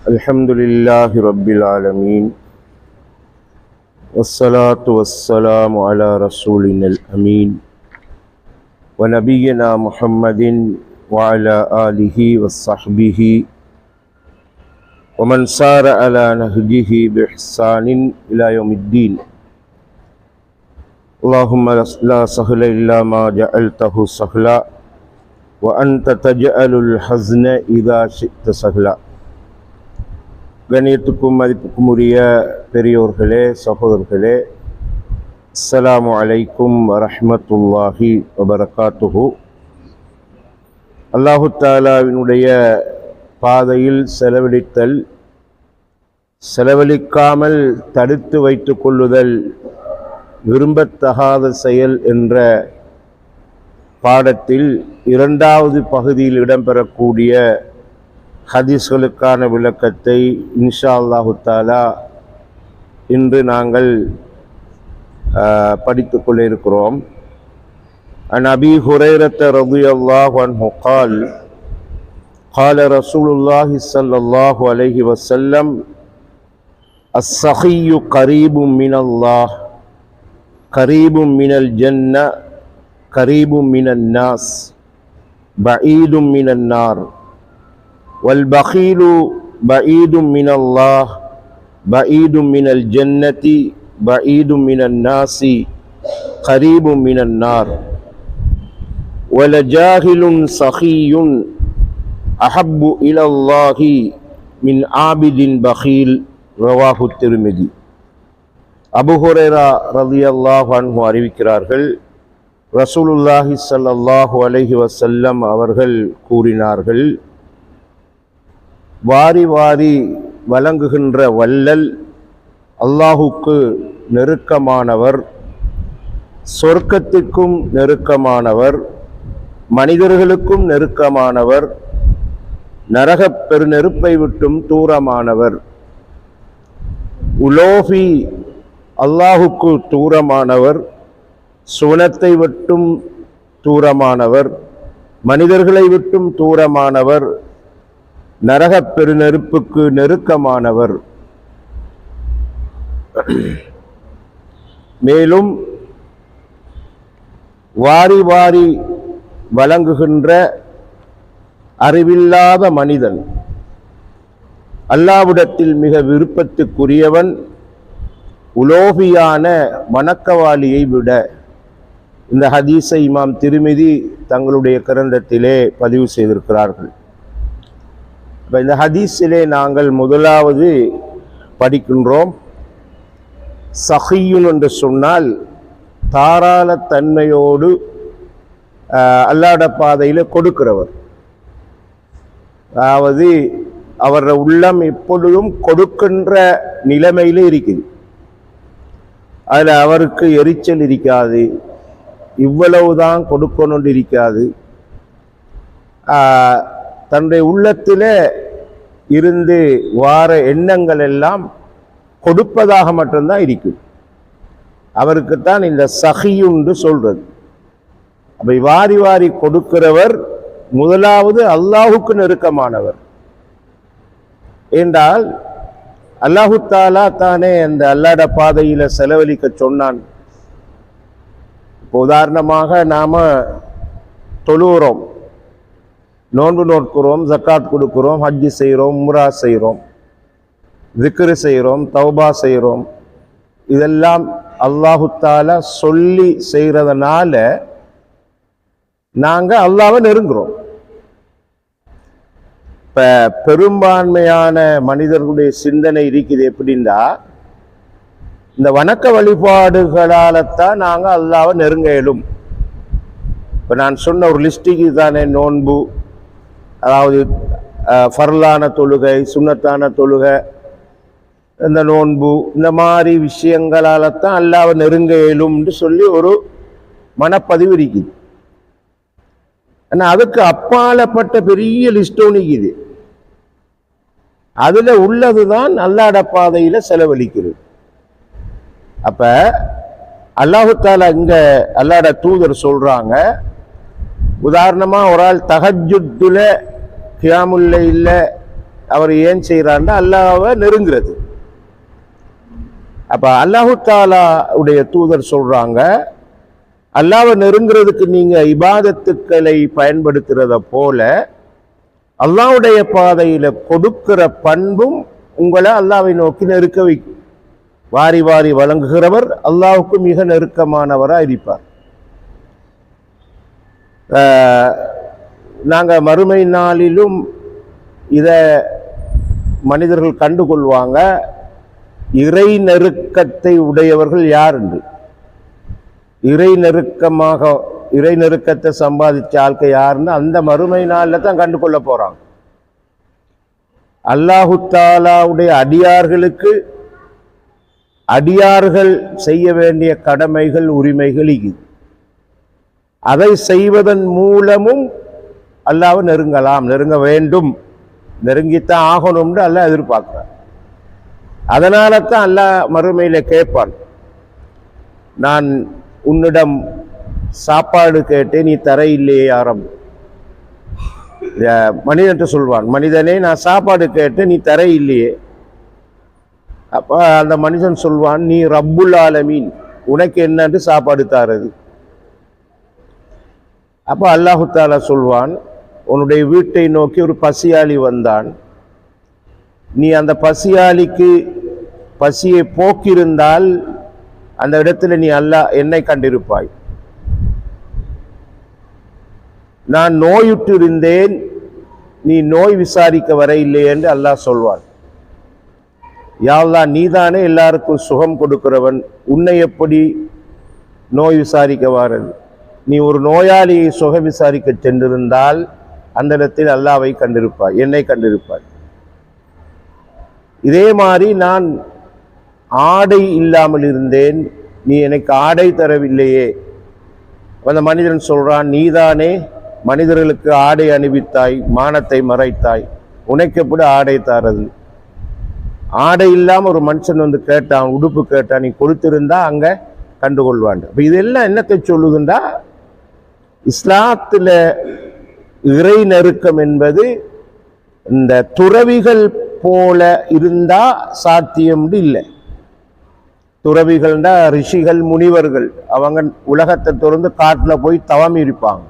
الحمد لله رب العالمين والصلاة والسلام على رسولنا الأمين ونبينا محمد وعلى آله وصحبه ومن سار على نهجه بإحسان إلى يوم الدين. اللهم لا سهل إلا ما جعلته سهلا وأنت تجعل الحزن إذا شئت سهلا. கண்ணியத்துக்கும் மதிப்புக்கும் உரிய பெரியோர்களே, சகோதரர்களே, அஸ்ஸலாமு அலைக்கும் வரஹ்மத்துல்லாஹி வபரகாத்துஹு. அல்லாஹு தஆலாவினுடைய பாதையில் செலவழித்தல், செலவழிக்காமல் தடுத்து வைத்து கொள்ளுதல் விரும்பத்தகாத செயல் என்ற பாடத்தில் இரண்டாவது பகுதியில் இடம்பெறக்கூடிய ஹதீஸ்களுக்கான விளக்கத்தை இன்ஷா அல்லாஹு தஆலா இன்று நாங்கள் படித்து கொள்ள இருக்கிறோம். அன் அபீ ஹுரைரத்த ரலியல்லாஹு அன்ஹு قال قال رسول الله صلى الله عليه وسلم السخي قريب من الله قريب من الجنة قريب من الناس بعيد من النار والبخيل بعيد من الله بعيد من الجنة بعيد من الناس قريب من النار ولجاهل سخي أحب إلى الله من عابد بخيل رواه الترمذي. அபூ ஹுரைரா ரலியல்லாஹு அன்ஹு அறிவிக்கிறார்கள், ரசூலுல்லாஹி ஸல்லல்லாஹு அலைஹி வஸல்லம் அவர்கள் கூறினார்கள், வாரி வாரி வழங்குகின்ற வள்ளல் அல்லாஹுக்கு நெருக்கமானவர், சொர்க்கத்திற்கும் நெருக்கமானவர், மனிதர்களுக்கும் நெருக்கமானவர், நரகப் பெருநெருப்பை விட்டும் தூரமானவர். உலோஃபி அல்லாஹுக்கு தூரமானவர், சுவனத்தை விட்டும் தூரமானவர், மனிதர்களை விட்டும் தூரமானவர், நரகப் பெருநெருப்புக்கு நெருக்கமானவர். மேலும் வாரி வாரி வழங்குகின்ற அறிவில்லாத மனிதன் அல்லாஹ்விடத்தில் மிக விருப்பத்துக்குரியவன் உலோபியான வணக்கவாளியை விட. இந்த ஹதீஸை இமாம் திர்மிதி தங்களுடைய கிரந்தத்திலே பதிவு செய்திருக்கிறார்கள். இந்த ஹதீஸிலே நாங்கள் முதலாவது படிக்கின்றோம், சஹியுன் என்று சொன்னால் தாராள தன்மையோடு அல்லாஹ்வுடைய பாதையில் கொடுக்கிறவர். அதாவது அவர உள்ளம் எப்பொழுதும் கொடுக்கின்ற நிலைமையிலே இருக்குது. அதில் அவருக்கு எரிச்சல் இருக்காது, இவ்வளவுதான் கொடுக்கணும்னு இருக்காது. தன்னுடைய உள்ளத்தில் இருந்து வார எண்ணங்கள் எல்லாம் கொடுப்பதாக மட்டும்தான் இருக்கும். அவருக்குத்தான் இந்த சஹியுன்னு சொல்றது. அப்படி வாரி வாரி கொடுக்கிறவர் முதலாவது அல்லாஹுக்கு நெருக்கமானவர். என்றால் அல்லாஹு தஆலா தானே அந்த அல்லாஹ்வுடைய பாதையில செலவழிக்க சொன்னான். இப்போ உதாரணமாக நாம தொழுகிறோம், நோன்பு நோட்கிறோம், ஜக்காத் கொடுக்கிறோம், ஹஜ்ஜு செய்கிறோம், உம்ரா செய்கிறோம், திக்ரு செய்கிறோம், தௌபா செய்கிறோம். இதெல்லாம் அல்லாஹு தஆலா சொல்லி செய்கிறதுனால நாங்கள் அல்லாஹ்வை நெருங்குறோம். இப்போ பெரும்பான்மையான மனிதர்களுடைய சிந்தனை இருக்குது எப்படின்னா, இந்த வணக்க வழிபாடுகளால்தான் நாங்கள் அல்லாஹ்வை நெருங்க இயலும். இப்போ நான் சொன்ன ஒரு லிஸ்டிக்கு தானே நோன்பு, அதாவது ஃபர்லான தொழுகை, சுன்னத்தான தொழுகை, இந்த நோன்பு, இந்த மாதிரி விஷயங்களால் தான் அல்லாஹ்வை நெருங்க இயலும்னு சொல்லி ஒரு மனப்பதிவு இருக்குது. ஆனால் அதுக்கு அப்பாலப்பட்ட பெரிய லிஸ்ட் ஒன்றுக்குது. அதில் உள்ளது தான் அல்லாஹ்வுடைய பாதையில் செலவழிக்கிறது. அப்போ அல்லாஹு தாலா இங்கே அல்லாஹ்வுடைய தூதர் சொல்கிறாங்க, உதாரணமாக ஒரு ஆள் தஹஜ்ஜுதுல கியாமுல்ல இல்லை அவர் ஏன் செய்கிறாருன்னா அல்லாஹ்வை நெருங்கிறது. அப்போ அல்லாஹு தாலா உடைய தூதர் சொல்கிறாங்க, அல்லாஹ்வை நெருங்கிறதுக்கு நீங்கள் இபாதத்துக்களை பயன்படுத்துகிறத போல அல்லாஹ்வுடைய பாதையில் கொடுக்கிற பண்பும் உங்களை அல்லாஹ்வை நோக்கி நெருக்க வைக்கும். வாரி வாரி வழங்குகிறவர் அல்லாஹ்வுக்கு மிக நெருக்கமானவராக இருப்பார். நாங்கள் மறுமை நாளிலும் இதை மனிதர்கள் கண்டுகொள்வாங்க, இறை நெருக்கத்தை உடையவர்கள் யார் என்று. இறை நெருக்கத்தை சம்பாதிச்ச ஆட்கள் யாருன்னு அந்த மறுமை நாளில் தான் கண்டுகொள்ள போறாங்க. அல்லாஹு தாலாவுடைய அடியார்களுக்கு அடியார்கள் செய்ய வேண்டிய கடமைகள் உரிமைகள் இது. அதை செய்வதன் மூலமும் அல்லாஹ்வை நெருங்கலாம், நெருங்க வேண்டும், நெருங்கித்தான் ஆகணும்னு அல்லாஹ் எதிர்பார்க்கிறான். அதனால தான் அல்லாஹ் மறுமையில கேட்பான், நான் உன்னிடம் சாப்பாடு கேட்டேன், நீ தர இல்லையே யாரும். மனிதன் சொல்வான், மனிதனே நான் சாப்பாடு கேட்டேன், நீ தர இல்லையே. அப்போ அந்த மனிதன் சொல்வான், நீ ரப்புல் ஆலமீன், உனக்கு என்னன்னு சாப்பாடு தாரது. அப்போ அல்லாஹு தாலா சொல்வான், உன்னுடைய வீட்டை நோக்கி ஒரு பசியாளி வந்தான், நீ அந்த பசியாளிக்கு பசியை போக்கியிருந்தால் அந்த இடத்துல நீ என்னை கண்டிருப்பாய். நான் நோயுற்று இருந்தேன், நீ நோய் விசாரிக்க வர இல்லை என்று அல்லாஹ் சொல்வான். யா அல்லாஹ், நீதானே எல்லாருக்கும் சுகம் கொடுக்கிறவன், உன்னை எப்படி நோய் விசாரிக்க வாரது? நீ ஒரு நோயாளியை சுக விசாரிக்க சென்றிருந்தால் அந்த இடத்தில் அல்லாஹ்வை கண்டிருப்பாய், என்னை கண்டிருப்பாய். இதே மாதிரி நான் ஆடை இல்லாமல் இருந்தேன், நீ எனக்கு ஆடை தரவில்லையே. அந்த மனிதன் சொல்றான், நீதானே மனிதர்களுக்கு ஆடை அணிவித்தாய், மானத்தை மறைத்தாய், உனக்கு எப்படி ஆடை தாரது? ஆடை இல்லாமல் ஒரு மனுஷன் வந்து கேட்டான், உடுப்பு கேட்டான், நீ கொடுத்திருந்தா அங்க கண்டுகொள்வான். அப்ப இதெல்லாம் என்னத்தை சொல்லுதுண்டா, இஸ்லாத்துல இறை நெருக்கம் என்பது இந்த துறவிகள் போல இருந்தா சாத்தியம் இல்லை. துறவிகள்னா ரிஷிகள் முனிவர்கள், அவங்க உலகத்தை திறந்து காட்டில் போய் தவம் இருப்பாங்க.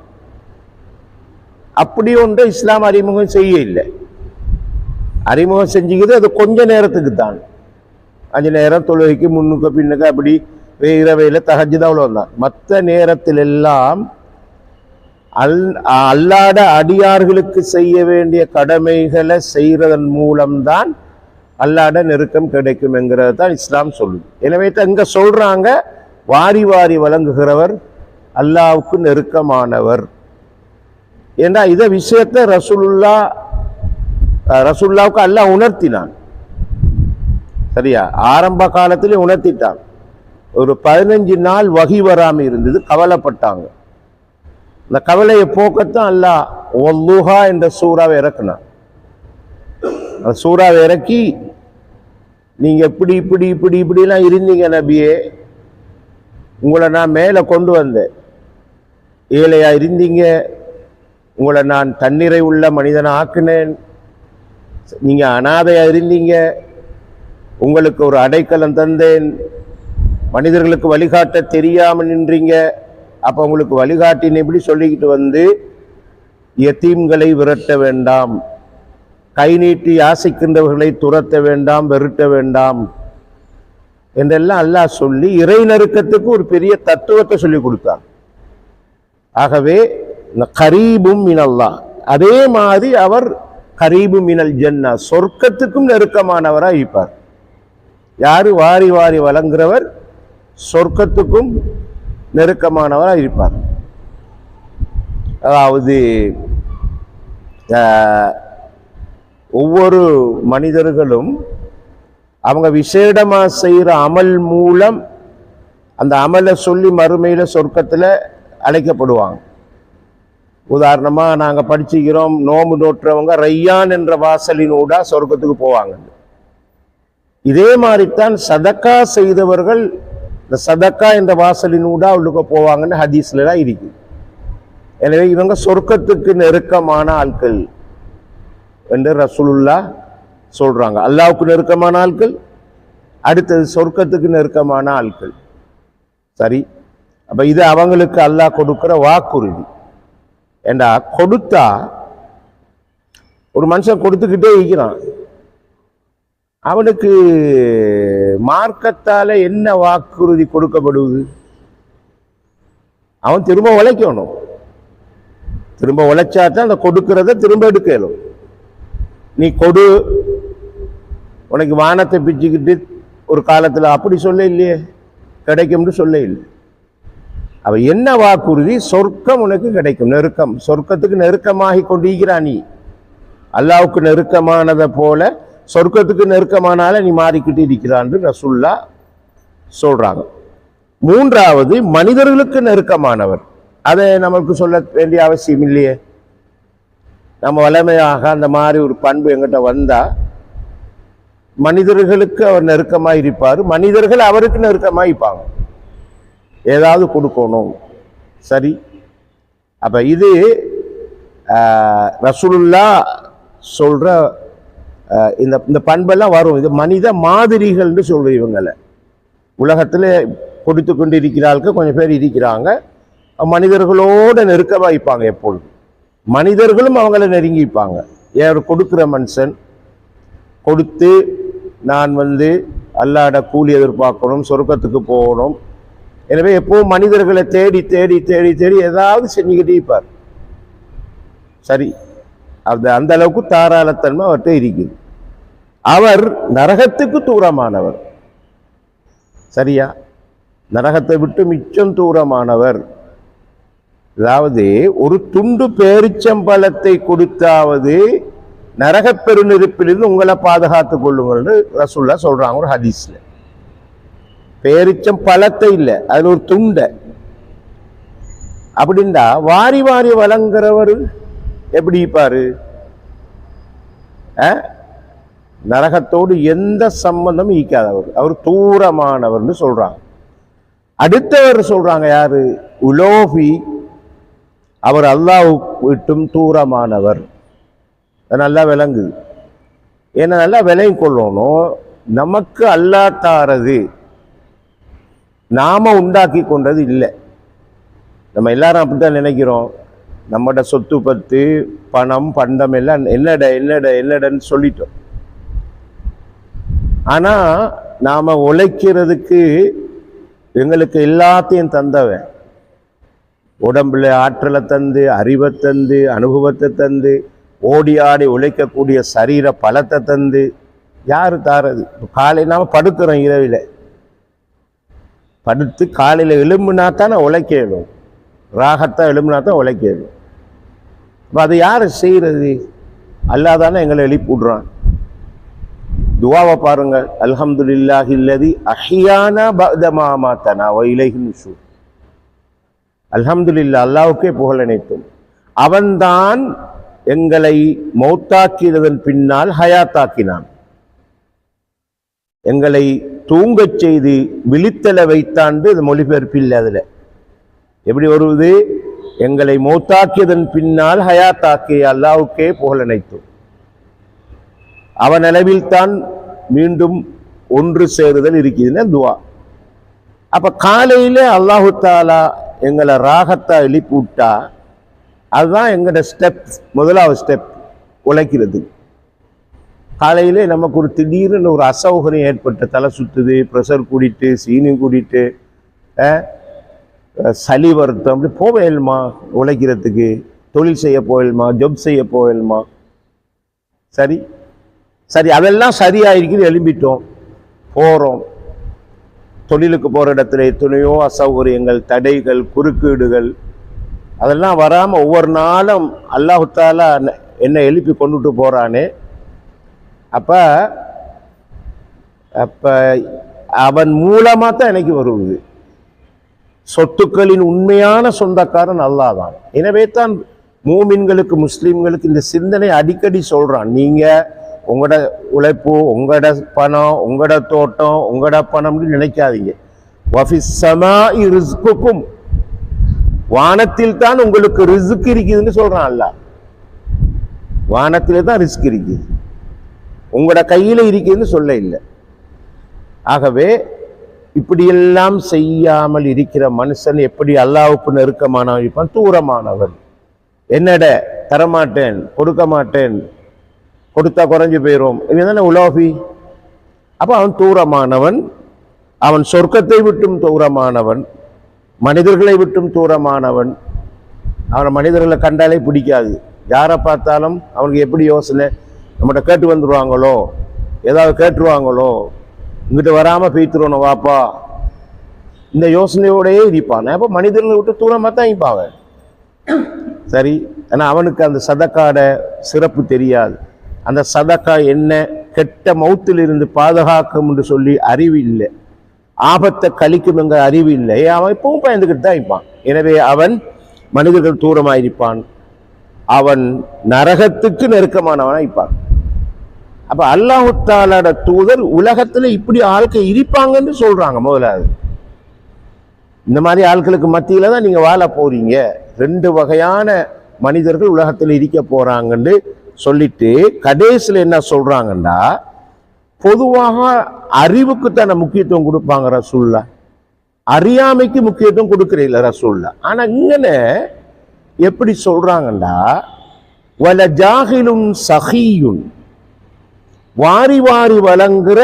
அப்படி ஒன்று இஸ்லாம் அறிமுகம் செய்ய இல்லை. அறிமுகம் செஞ்சுக்கிறது அது கொஞ்ச நேரத்துக்கு தான், 5 நேரம் தொழுகைக்கு முன்னுக்கு பின்னுக்கு அப்படி இரவையில் தஹஜ்ஜுத் அவ்வளவுதான். மற்ற நேரத்தில் எல்லாம் அல்லாத அடியார்களுக்கு செய்ய வேண்டிய கடமைகளை செய்யறதன் மூலம்தான் அல்லாட நெருக்கம் கிடைக்கும் என்கிறது தான் இஸ்லாம் சொல்லுது. எனவே இங்க சொல்றாங்க, வாரி வாரி வழங்குகிறவர் அல்லாவுக்கு நெருக்கமானவர் ஏன்னா இத விஷயத்தை ரசூலுல்லாவுக்கு அல்லாஹ் உணர்த்தினான். சரியா, ஆரம்ப காலத்திலே உணர்த்திட்டான். ஒரு 15 நாள் வகி வராம இருந்தது, கவலைப்பட்டாங்க. இந்த கவலையை போக்கத்தான் அல்லாஹ் வல்லுஹா என்ற சூறாவை இறக்குனான். அந்த சூறாவை இறக்கி, நீங்க இப்படி இப்படி இப்படி இப்படிலாம் இருந்தீங்க நபியே, உங்களை நான் மேலே கொண்டு வந்தேன். ஏழையா இருந்தீங்க, உங்களை நான் தண்ணீரை உள்ள மனிதனை ஆக்கினேன். நீங்க அனாதையா இருந்தீங்க, உங்களுக்கு ஒரு அடைக்கலம் தந்தேன். மனிதர்களுக்கு வழிகாட்ட தெரியாமல் நின்றீங்க, அப்போ உங்களுக்கு வழிகாட்டின்னு எப்படி சொல்லிக்கிட்டு வந்து, யத்தீம்களை விரட்ட வேண்டாம், கை நீட்டி யாசிக்கின்றவர்களை துரத்த வேண்டாம், வெறுட்ட வேண்டாம் என்றெல்லாம் அல்லாஹ் சொல்லி இறை நெருக்கத்துக்கு ஒரு பெரிய தத்துவத்தை சொல்லி கொடுத்தார். ஆகவே கரீபும் மினல்லாஹ், அதே மாதிரி அவர் கரீபும் மினல் ஜன்னா, சொர்க்கத்துக்கும் நெருக்கமானவராக இருப்பார். யாரு வாரி வாரி வழங்குறவர் சொர்க்கத்துக்கும் நெருக்கமானவராக இருப்பார். அதாவது ஒவ்வொரு மனிதர்களும் அவங்க விசேடமா செய்யற அமல் மூலம் அந்த அமலை சொல்லி மறுமையில சொர்க்கத்துல அழைக்கப்படுவாங்க. உதாரணமா நாங்க படிச்சுக்கிறோம், நோம்பு நோற்றவங்க ரையான் என்ற வாசலினூடா சொர்க்கத்துக்கு போவாங்க. இதே மாதிரித்தான் சதக்கா செய்தவர்கள் இந்த சதக்கா என்ற வாசலினூடா உள்ளுக்கு போவாங்கன்னு ஹதீஸ்ல தான் இருக்கு. எனவே இவங்க சொர்க்கத்துக்கு நெருக்கமான ஆட்கள் என்று ரசூலுல்லாஹ் சொல்றாங்க. அல்லாஹ்வுக்கு நெருக்கமான ஆட்கள், அடுத்தது சொர்க்கத்துக்கு நெருக்கமான ஆட்கள். சரி, அப்ப இது அவங்களுக்கு அல்லாஹ் கொடுக்கிற வாக்குறுதி. ஏண்டா கொடுத்தா ஒரு மனுஷன் கொடுத்துக்கிட்டே இருக்கிறான், அவனுக்கு மார்க்கத்தால என்ன வாக்குறுதி கொடுக்கப்படுவது? அவன் திரும்ப உழைக்கணும், திரும்ப உழைச்சாதான் அந்த கொடுக்கிறத திரும்ப எடுக்கணும். நீ கொடு, உனக்கு வானத்தை பிச்சுக்கிட்டு ஒரு காலத்தில் அப்படி சொல்ல இல்லையே, கிடைக்கும்னு சொல்ல இல்லை. அவ என்ன வாக்குறுதி? சொர்க்கம் உனக்கு கிடைக்கும், நெருக்கம், சொர்க்கத்துக்கு நெருக்கமாகி கொண்டிருக்கிறான். நீ அல்லாஹ்வுக்கு நெருக்கமானதை போல சொர்க்கத்துக்கு நெருக்கமானால நீ மாறிக்கிட்டு இருக்கிறான்னு ரசூல்லா சொல்றாங்க. மூன்றாவது, மனிதர்களுக்கு நெருக்கமானவர். அதை நமக்கு சொல்ல வேண்டிய அவசியம் இல்லையே. நம்ம வளமையாக அந்த மாதிரி ஒரு பண்பு எங்கிட்ட வந்தா மனிதர்களுக்கு அவர் நெருக்கமாக இருப்பார், மனிதர்கள் அவருக்கு நெருக்கமாக இருப்பாங்க. ஏதாவது கொடுக்கணும். சரி, அப்ப இது ரசூலுல்லாஹ் சொல்ற இந்த பண்பெல்லாம் வரும். இது மனித மாதிரிகள்னு சொல்ற இவங்களை உலகத்துல கொடுத்து கொண்டு இருக்கிறார்கள். கொஞ்சம் பேர் இருக்கிறாங்க மனிதர்களோட நெருக்கமாக இருப்பாங்க, எப்பொழுது மனிதர்களும் அவங்கள நெருங்கிப்பாங்க. யார் கொடுக்குற மனுஷன் கொடுத்து நான் அல்லாஹ்ட கூலி எதிர்பார்க்கணும், சொர்க்கத்துக்கு போகணும். எனவே எப்பவும் மனிதர்களை தேடி தேடி தேடி தேடி ஏதாவது செஞ்சுக்கிட்டே இருப்பார். சரி, அந்த அளவுக்கு தாராளத்தன்மை அவர்கிட்ட இருக்குது. அவர் நரகத்துக்கு தூரமானவர். சரியா, நரகத்தை விட்டு மிச்சம் தூரமானவர். அதாவது ஒரு துண்டு பேரிச்சம்பழத்தை கொடுத்தாவது நரக பெருநெருப்பிலிருந்து உங்களை பாதுகாத்துக் கொள்ளுங்கள்னு ரசூலுல்லாஹ் சொல்றாங்க ஒரு ஹதீஸ்ல. பேரிச்சம் பழத்தை இல்லை, அதுல ஒரு துண்டை. அப்படின்னா வாரி வாரி வழங்குறவர் எப்படி இருப்பாரு? நரகத்தோடு எந்த சம்பந்தமும் ஈக்காதவர், அவர் தூரமானவர்னு சொல்றாங்க. அடுத்தவர் சொல்றாங்க யாரு? உலோபி, அவர் அல்லாஹ் விட்டும் தூரமானவர். நல்லா விளங்குது. ஏன்னா நல்லா விளங்கி கொள்ளணும், நமக்கு அல்லாஹ் தாரது நாம உண்டாக்கி கொண்டது இல்லை. நம்ம எல்லாரும் அப்படித்தான் நினைக்கிறோம். நம்மட சொத்து பத்து பணம் பண்டம் எல்லாம் என்னடன்னு சொல்லிட்டோம். ஆனா நாம உழைக்கிறதுக்கு எங்களுக்கு எல்லாத்தையும் தந்தவன், உடம்புல ஆற்றலை தந்து, அறிவை தந்து, அனுபவத்தை தந்து, ஓடி ஆடி உழைக்கக்கூடிய சரீர பலத்தை தந்து யாரு தாரது? காலை நாம படுக்கிறோம், இரவில் படுத்து காலையில் எலும்புனா தானே உழைக்கணும், ராகத்தா எலும்புனா தான் உழைக்கணும். அப்போ அது யார் செய்கிறது? அல்லாஹ் தானே எங்களை எழுப்பி விடுறான். துவாவை பாருங்க, அல்ஹம்துலில்லாஹி அல்லதி அஹ்யானா பஅத மா அமாதனா வ இலைஹி நுஷூர். அல்ஹம்துலில்லாஹ், அல்லாஹ்வுக்கே புகழ் அனைத்தும். அவன்தான் எங்களை மௌத்தாக்கியதன் பின்னால் ஹயாத்தாக்கினான். எங்களை தூங்கச் செய்து விழித்தல வைத்தாண்டு இந்த மொழிபெயர்ப்பு இல்லை. அதுல எப்படி வருவது? எங்களை மௌத்தாக்கியதன் பின்னால் ஹயாத்தாக்கிய அல்லாஹ்வுக்கே புகழ் அனைத்தும். அவன் அளவில் தான் மீண்டும் ஒன்று சேருதல் இருக்குதுன்னா துவா. அப்ப காலையில அல்லாஹு தாலா எங்களை ராகத்தா எழுப்பி விட்டா அதுதான் எங்களோட ஸ்டெப், முதலாவது ஸ்டெப் உழைக்கிறது. காலையிலே நமக்கு ஒரு திடீர்னு ஒரு அசௌகரியம் ஏற்பட்டு, தலை சுத்துது, ப்ரெஷர் கூடிட்டு, சீனி கூடிட்டு, சளி வருத்தம், அப்படி போவேல்மா உழைக்கிறதுக்கு, தொழில் செய்ய போவேல்மா, ஜொப் செய்ய போவேல்மா. சரி சரி, அதெல்லாம் சரியாயிருக்குது, எழும்பிட்டோம், போகிறோம். தொழிலுக்கு போகிற இடத்துல எத்தனையோ அசௌகரியங்கள், தடைகள், குறுக்கீடுகள், அதெல்லாம் வராமல் ஒவ்வொரு நாளும் அல்லாஹ் தஆலா என்னை எழுப்பி கொண்டுட்டு போகிறானே. அப்போ அவன் மூலமாக தான் எனக்கு வருவது. சொத்துக்களின் உண்மையான சொந்தக்காரன் அல்லாஹ் தான். எனவே தான் மூமின்களுக்கு, முஸ்லீம்களுக்கு இந்த சிந்தனை அடிக்கடி சொல்கிறான். நீங்கள் உங்களோட உழைப்பு, உங்களோட பணம், உங்களோட தோட்டம், உங்களோட பணம்னு நினைக்காதீங்க. வஃபிஸ் ஸமாஇ ரிஸ்குக்கும், வானத்தில் தான் உங்களுக்கு ரிஸ்க் இருக்குதுன்னு சொல்றான் அல்லாஹ். வானத்திலே தான் ரிஸ்க் இருக்குது, உங்களோட கையில இருக்குதுன்னு சொல்ல இல்லை. ஆகவே இப்படியெல்லாம் செய்யாமல் இருக்கிற மனுஷன் எப்படி அல்லாஹ்வுக்கு நெருக்கமானவன் இருப்பான்? தூரமானவன். என்னட தரமாட்டேன், கொடுக்க மாட்டேன், கொடுத்தா குறைஞ்சு போயிடும், இவன் தானே உலோபி. அப்ப அவன் தூரமானவன், அவன் சொர்க்கத்தை விட்டும் தூரமானவன், மனிதர்களை விட்டும் தூரமானவன். அவனை மனிதர்களை கண்டாலே பிடிக்காது. யாரை பார்த்தாலும் அவனுக்கு எப்படி யோசனை, நம்மகிட்ட கேட்டு வந்துடுவாங்களோ, ஏதாவது கேட்டுருவாங்களோ, இங்கிட்ட வராமல் பேய்த்துருவோம் வாப்பா, இந்த யோசனையோடையே இருப்பான். அப்போ மனிதர்களை விட்டு தூரமாக தான் இருப்பாங்க. சரி, ஆனால் அவனுக்கு அந்த சதக்காட சிறப்பு தெரியாது. அந்த சதக்கா என்ன, கெட்ட மௌத்திலிருந்து பாதுகாக்கும் என்று சொல்லி அறிவு இல்லை, ஆபத்தை கழிக்கும் என்கிற அறிவு இல்லை. அவன் இப்பவும் பயந்துக்கிட்டு தான் இருப்பான். எனவே அவன் மனிதர்கள் தூரமாக இருப்பான், அவன் நரகத்துக்கு நெருக்கமானவனாக இருப்பான். அப்ப அல்லாஹு தஆலாவோட தூதர் உலகத்துல இப்படி ஆட்கள் இருப்பாங்கன்னு சொல்றாங்க. முதலாவது இந்த மாதிரி ஆட்களுக்கு மத்தியில தான் நீங்க வாழ போறீங்க. 2 வகையான மனிதர்கள் உலகத்தில் இருக்க போறாங்கன்னு சொல்லிட்டு கடைசியில் என்ன சொல்றாங்கன்னா, பொதுவாக அறிவுக்கு தானே முக்கியத்துவம் கொடுப்பாங்க ரசூலுல்லாஹ், அறியாமைக்கு முக்கியத்துவம் கொடுக்கறதில்ல ரசூலுல்லாஹ். ஆனா இங்கன எப்படி சொல்றாங்கன்னா, வல ஜாஹிலுன் சஹீயுன், வாரி வாரி வழங்குற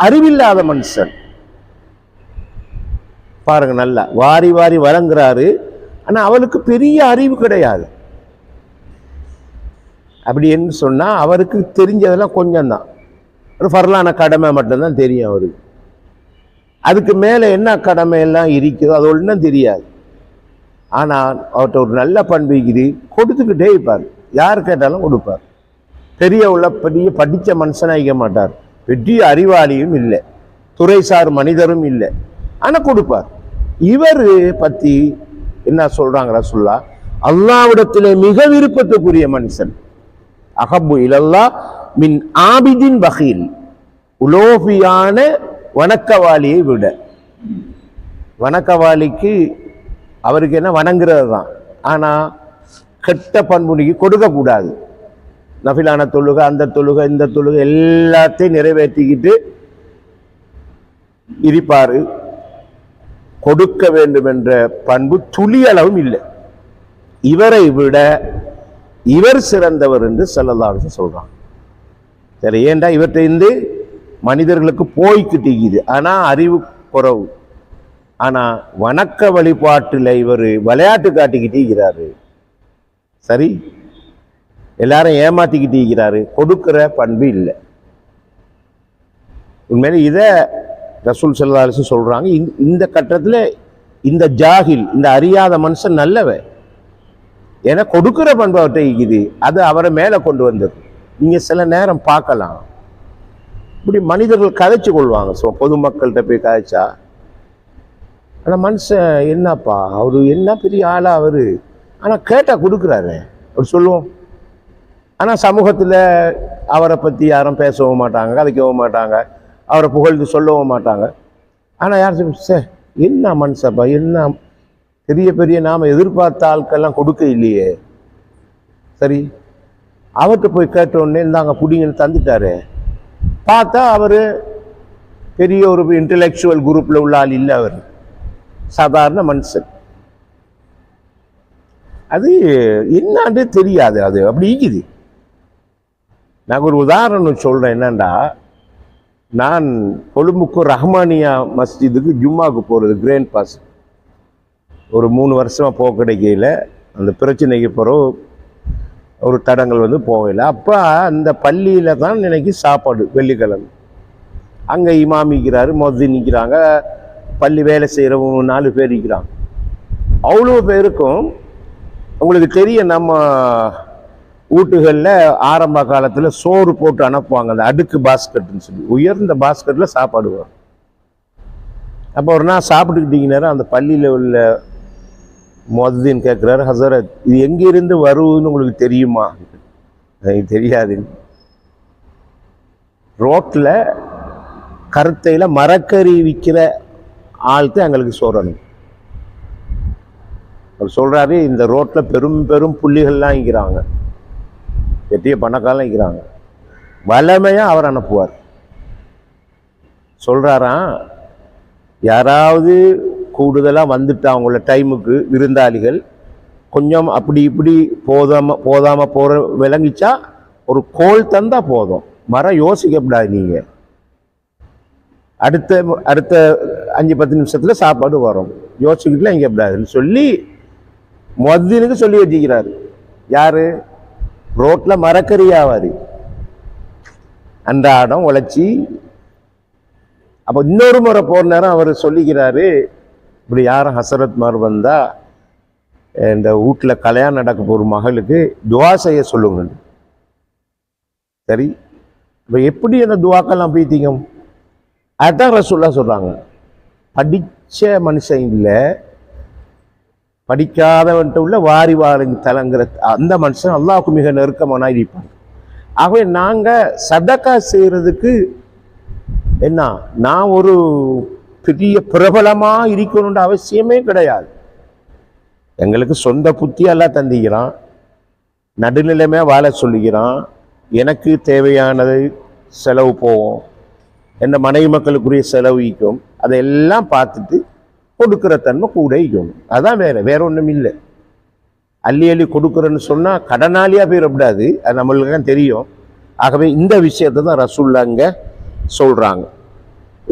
அறிவில்லாத மனுஷன். பாருங்க, நல்லா வாரி வாரி வழங்குறாரு, ஆனா அவனுக்கு பெரிய அறிவு கிடையாது. அப்படின்னு சொன்னா அவருக்கு தெரிஞ்சதெல்லாம் கொஞ்சம் தான், ஒரு ஃபர்லான கடமை மட்டும்தான் தெரியும் அவருக்கு. அதுக்கு மேல என்ன கடமை எல்லாம் இருக்குதோ அது ஒன்றும் தெரியாது. ஆனால் அவர்கிட்ட ஒரு நல்ல பண்பு இருக்குது, கொடுத்துக்கிட்டே இருப்பார், யார் கேட்டாலும் கொடுப்பார். பெரிய படித்த மனுஷனாக மாட்டார், பெரிய அறிவாளியும் இல்லை, துறைசார் மனிதரும் இல்லை, ஆனால் கொடுப்பார். இவர் பற்றி என்ன சொல்றாங்க ரசூலுல்லாஹ், அல்லாஹ்விடத்திலே மிக விருப்பத்துக்குரிய மனுஷன். அஹப்பு இலல்லாஹ் மின் ஆபிதின் பகீல், உலோபியான வணக்கவாளியை விட. வணக்கவாளிக்கு அவருக்கு என்ன வணங்குறது தான், ஆனால் கெட்ட பண்புனிக்கு கொடுக்கக்கூடாது. நஃபிலான தொழுகை, அந்த தொழுகை, இந்த தொழுகை எல்லாத்தையும் நிறைவேற்றிக்கிட்டு இருப்பாரு. கொடுக்க வேண்டும் என்ற பண்பு துளியளவும் இல்லை. இவரை விட இவர் சிறந்தவர் என்று ஸல்லல்லாஹு அலைஹி வஸல்லம் சொல்றாங்க. சரி, ஏண்டா இவர்கிட்ட இருந்து மனிதர்களுக்கு போய்கிட்டு, ஆனா அறிவு குறவு. ஆனா வணக்க வழிபாட்டில் இவர் விளையாட்டு காட்டிக்கிட்டு இருக்கிறாரு. சரி, எல்லாரும் ஏமாத்திக்கிட்டு இருக்கிறாரு, கொடுக்கிற பண்பு இல்லை. உண்மையிலே இதை ரசூல் ஸல்லல்லாஹு அலைஹி வஸல்லம் சொல்றாங்க. இந்த கட்டத்தில் இந்த ஜாஹில், இந்த அறியாத மனுஷன் நல்லவன், ஏன்னா கொடுக்கிற பண்பு அவர்கிட்ட இருக்குது, அது அவரை மேலே கொண்டு வந்தது. நீங்க சில நேரம் பார்க்கலாம், இப்படி மனிதர்கள் கதைச்சு கொள்வாங்க. பொதுமக்கள்கிட்ட போய் கதைச்சா, ஆனால் மனுஷன் என்னப்பா அவரு என்ன பெரிய ஆளா அவரு, ஆனால் கேட்டால் கொடுக்குறாரு அப்படி சொல்லுவோம். ஆனால் சமூகத்தில் அவரை பற்றி யாரும் பேசவும் மாட்டாங்க, கதைக்கவும் மாட்டாங்க, அவரை புகழ்ந்து சொல்லவும் மாட்டாங்க. ஆனால் யார் சார் என்ன மனுஷப்பா, என்ன பெரிய பெரிய நாம் எதிர்பார்த்த ஆட்கள்லாம் கொடுக்க இல்லையே. சரி, அவர்கிட்ட போய் கேட்டோடனே இருந்தாங்க புடிங்கன்னு தந்துட்டாரு. பார்த்தா அவர் பெரிய ஒரு இன்டலெக்சுவல் குரூப்பில் உள்ள ஆள் இல்லை, அவர் சாதாரண மனுஷன். அது என்னான்னு தெரியாது, அது அப்படி இருக்குது. நான் ஒரு உதாரணம் சொல்கிறேன். என்னண்டா, நான் கொழும்புக்கு ரஹ்மானியா மஸ்ஜிதுக்கு ஜும்மாவுக்கு போகிறது கிரேண்ட் பாஸ் ஒரு 3 வருஷமாக போக கிடைக்கல. அந்த பிரச்சனைக்கு பிறகு ஒரு தடங்கள் வந்து போகலை. அப்போ அந்த பள்ளியில் தான் இன்னைக்கு சாப்பாடு வெள்ளிக்கிழமை. அங்கே இமாமிக்கிறாரு, மொத்தி நிற்கிறாங்க, பள்ளி வேலை செய்கிறவங்க 4 பேர் இருக்கிறாங்க. அவ்வளோ பேருக்கும் உங்களுக்கு தெரியும், நம்ம வீட்டுகளில் ஆரம்ப காலத்தில் சோறு போட்டு அனுப்புவாங்க, அந்த அடுக்கு பாஸ்கெட்டுன்னு சொல்லி, உயர்ந்த பாஸ்கெட்டில் சாப்பாடு வரும். அப்போ ஒரு நாள் சாப்பிட்டுக்கிட்டீங்கன்னா அந்த பள்ளியில் உள்ள மொத்தின்னு கேட்குறாரு, ஹசரத் இது எங்கிருந்து வருதுன்னு உங்களுக்கு தெரியுமா? எனக்கு தெரியாது. ரோட்டில் கருத்தையில் மரக்கறி விற்கிற ஆள்கிட்ட எங்களுக்கு சோறணும். அவர் சொல்றாரு, இந்த ரோட்ல பெரும் பெரும் புள்ளிகள்லாம் இருக்கிறாங்க, பெரிய பணக்காரலாம் இருக்கிறாங்க, வளமையா அவர் அனுப்புவார். சொல்றாராம், யாராவது கூடுதலா வந்துட்டு அவங்கள டைமுக்கு விருந்தாளிகள் கொஞ்சம் அப்படி இப்படி போதாம போற விளங்கிச்சா ஒரு கோல் தந்தா போதும், மரம் யோசிக்கப்படாது, நீங்க அடுத்த அடுத்த 5-10 நிமிஷத்துல சாப்பாடு வரும், யோசிக்கிட்டுலாம் இங்க எப்படாதுன்னு சொல்லி முஅத்தினுக்கு சொல்லி வச்சுக்கிறாரு. யாரு? ரோட்ல மரக்கறி வியாபாரி அன்றாடம் உழைச்சி. அப்போ இன்னொரு முறை போற நேரம் அவர் சொல்லிக்கிறாரு, இப்படி யாரும் ஹசரத் மார் வந்தா இந்த வீட்டுல கல்யாணம் நடக்க போற மகளுக்கு துவா செய்ய சொல்லுங்க. சரி, இப்ப எப்படி அந்த துவாக்கெல்லாம் பீத்திங்க? அதுதான் ரசூலுல்லாஹ் சொல்றாங்க, படிச்ச மனுஷன் இல்லை, படிக்காதவன்ட்டு உள்ள வாரி வாரி தலங்கிற அந்த மனுஷன் அல்லாஹ்வுக்கு மிக நெருக்கமான இருப்பான். ஆகவே நாங்க சதக்கா செய்யறதுக்கு என்ன, நான் ஒரு பெரிய பிரபலமா இருக்கணும்ன்ற அவசியமே கிடையாது. எங்களுக்கு சொந்த புத்தி எல்லாம் தந்திக்கிறான், நடுநிலைமையா வாழ சொல்லிக்கிறான், எனக்கு தேவையானது செலவு போவோம், என் மனைவி மக்களுக்குரிய செலவு ஈக்கும், அதையெல்லாம் பார்த்துட்டு கொடுக்குற தன்மை கூட ஈக்கணும். அதான் வேற ஒன்றும் இல்லை. அள்ளி அள்ளி கொடுக்குறேன்னு சொன்னா கடனாளியா போயிடக்கூடாது, அது நம்மளுக்கு தெரியும். ஆகவே இந்த விஷயத்தை தான் ரசூலுல்லாஹ் அங்க சொல்றாங்க.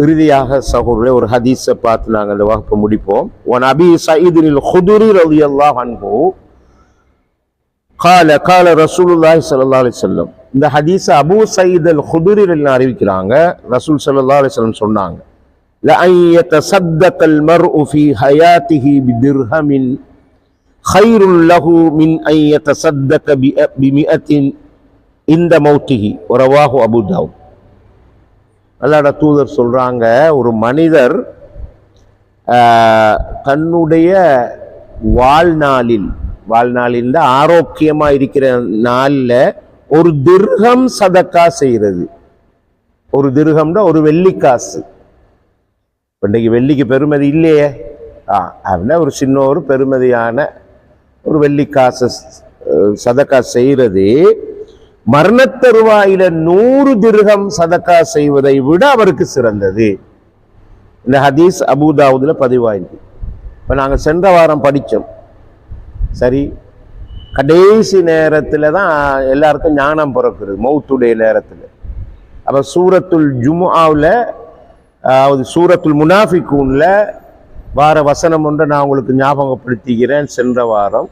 இறுதியாக சகோதரர்களே ஒரு ஹதீஸை பார்த்து நாங்கள் இந்த வகுப்பை முடிப்போம். ஒன் அபி சயீதில் குதுரி ரலியல்லாஹு அன்ஹு قال قال رسول الله صلى الله عليه وسلم. இந்த ஹதீஸ அபூ சயீத் அல் குதுரி அறிவிக்கிறாங்க. ரசூல் ஸல்லல்லாஹு அலைஹி வஸல்லம் சொன்னாங்க, لأن يتصدق المرء في حياته بدرهم خير له من أن يتصدق ب100 عند موته. ورواه أبو داود. அல்லாஹ்வுடைய தூதர் சொல்றாங்க, ஒரு மனிதர் தன்னுடைய வாழ்நாளில் ஆரோக்கியமா இருக்கிற நாள்ல ஒரு திர்ஹம் சதக்கா செய்யறது. ஒரு திர்ஹம்னா ஒரு வெள்ளிக்காசு. இன்றைக்கு வெள்ளிக்கு பெருமதி இல்லையே, அப்படின்னா ஒரு சின்ன ஒரு பெருமதியான ஒரு வெள்ளிக்காசு சதக்கா செய்யறது மரணத்தருவாயில 100 திர்ஹம் சதக்கா செய்வதை விட அவருக்கு சிறந்தது. இந்த ஹதீஸ் அபூ தாவூதுல பதிவாயிருக்கு. இப்ப நாங்க சென்ற வாரம் படிச்சோம். சரி, கடைசி நேரத்துல தான் எல்லாருக்கும் ஞானம் பிறக்கிறது, மௌத்துடைய நேரத்துல. அப்ப சூரத்துல் ஜுமுஆவுல சூரத்துல் முனாஃபிகூன்ல வார வசனம் ஒன்றை நான் உங்களுக்கு ஞாபகப்படுத்திக்கிறேன். சென்ற வாரம்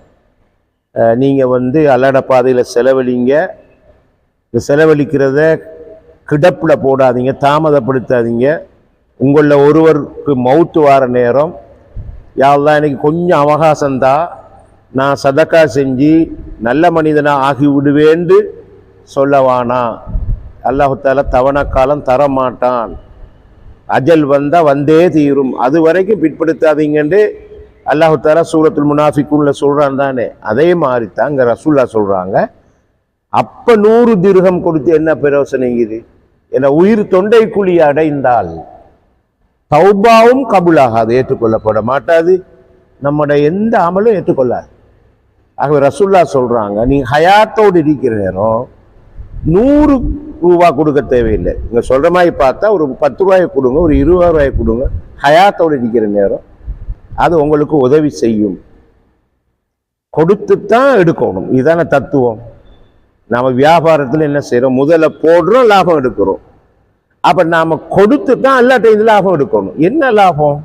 நீங்க அல்லாஹ்வுடைய பாதையில செலவழிங்க, இந்த செலவழிக்கிறத கிடப்புல போடாதீங்க, தாமதப்படுத்தாதீங்க. உங்களில் ஒருவருக்கு மௌத்து வார நேரம், யா அல்லாஹ் எனக்கு கொஞ்சம் அவகாசம்தா, நான் சதக்கா செஞ்சு நல்ல மனிதனா ஆகி விடுவேன்னு சொல்லவானா. அல்லாஹ் தஆலா தவணை காலம் தரமாட்டான், அஜல் வந்தா வந்தே தீரும், அது வரைக்கும் பிற்படுத்தாதீங்கன்னு அல்லாஹ் தஆலா சூரத்துல் முனாஃபிகூன்ல சொல்றான் தானே. அதே மாதிரி தான் இங்க ரசூலுல்லாஹ் சொல்றாங்க, அப்ப 100 திர்ஹம் கொடுத்து என்ன பிரயோசனைங்குது? என உயிர் தொண்டை குழி அடைந்தால் தௌபாவும் கபுலாகாது, ஏற்றுக்கொள்ளப்பட மாட்டாது, நம்முடைய எந்த அமலும் ஏற்றுக்கொள்ளாது. ஆகவே ரசூலுல்லாஹ் சொல்றாங்க, நீ ஹயாத்தோடு இருக்கிற நேரம் 100 ரூபா கொடுக்க தேவையில்லை. நீங்க சொல்ற மாதிரி பார்த்தா ஒரு 10 ரூபாயை கொடுங்க, ஒரு 20 ரூபாயை கொடுங்க, ஹயாத்தோடு இருக்கிற நேரம் அது உங்களுக்கு உதவி செய்யும். கொடுத்துத்தான் எடுக்கணும், இதுதான தத்துவம். நாம வியாபாரத்துல என்ன செய்யறோம்? முதல்ல போடுறோம், லாபம் எடுக்கிறோம். அப்ப நாம கொடுத்து தான் எல்லா லாபம் எடுக்கணும். என்ன லாபம்?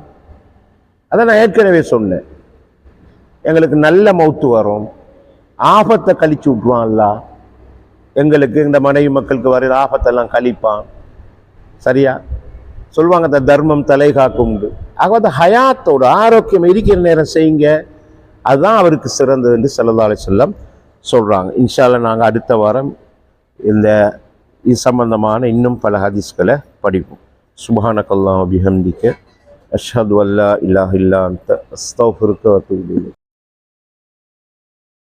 அதான் நான் ஏற்கனவே சொன்னேன், எங்களுக்கு நல்ல மௌத்து வரும், ஆபத்தை கழிச்சு விட்டுருவான் அல்லாஹ். எங்களுக்கு இந்த மனைவி மக்களுக்கு வர ஆபத்தெல்லாம் கழிப்பான். சரியா சொல்லுவாங்க, அந்த தர்மம் தலை காக்கும். ஆக ஹயாத்தோட ஆரோக்கியம் இருக்கிற நேரம் செய்யுங்க, அதுதான் அவருக்கு சிறந்தது என்று ஸல்லல்லாஹு அலைஹி வஸல்லம் சொல்றாங்க. இன்ஷா அல்லாஹ் நாங்கள் அடுத்த வாரம் இது சம்பந்தமான இன்னும் பல ஹதீஸ்களை படிப்போம். சுப்ஹானக்கல்லாஹு வ பிஹம்திக அஷ்ஹது அல்லா இலாஹா இல்லா அன்த அஸ்தக்ஃபிருக வ அத்தூபு இலைக்.